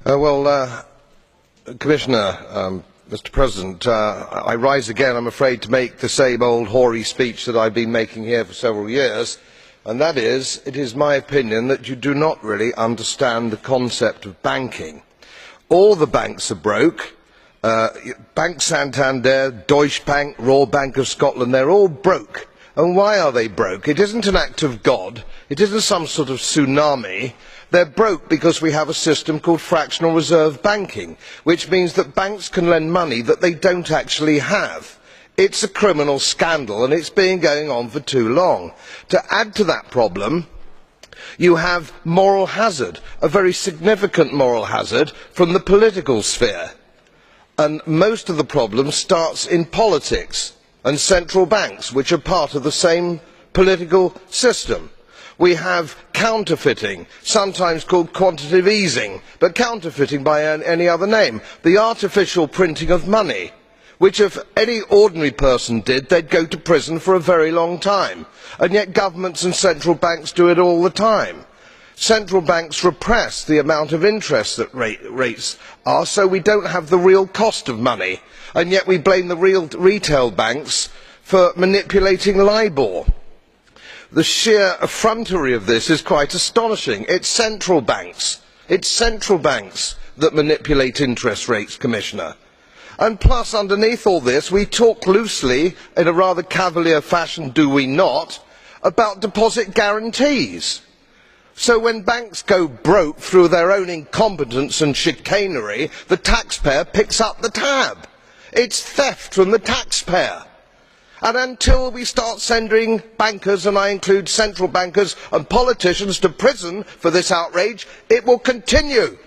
Commissioner, Mr. President, I rise again, I am afraid, to make the same old hoary speech that I have been making here for several years, and that is, it is my opinion that you do not really understand the concept of banking. All the banks are broke. Bank Santander, Deutsche Bank, Royal Bank of Scotland, they are all broke. And why are they broke? It isn't an act of God. It isn't some sort of tsunami. They are broke because we have a system called fractional reserve banking, which means that banks can lend money that they do not actually have. It is a criminal scandal, and it has been going on for too long. To add to that problem, you have moral hazard, a very significant moral hazard from the political sphere. And most of the problem starts in politics and central banks, which are part of the same political system. We have counterfeiting, sometimes called quantitative easing, but counterfeiting by any other name. The artificial printing of money, which if any ordinary person did, they would go to prison for a very long time. And yet governments and central banks do it all the time. Central banks repress the amount of interest that rates are, so we do not have the real cost of money. And yet we blame the retail banks for manipulating LIBOR. The sheer effrontery of this is quite astonishing. It is central banks that manipulate interest rates, Commissioner. And plus, underneath all this, we talk loosely, in a rather cavalier fashion, do we not, about deposit guarantees. So when banks go broke through their own incompetence and chicanery, the taxpayer picks up the tab. It is theft from the taxpayer. And until we start sending bankers, and I include central bankers and politicians, to prison for this outrage, it will continue.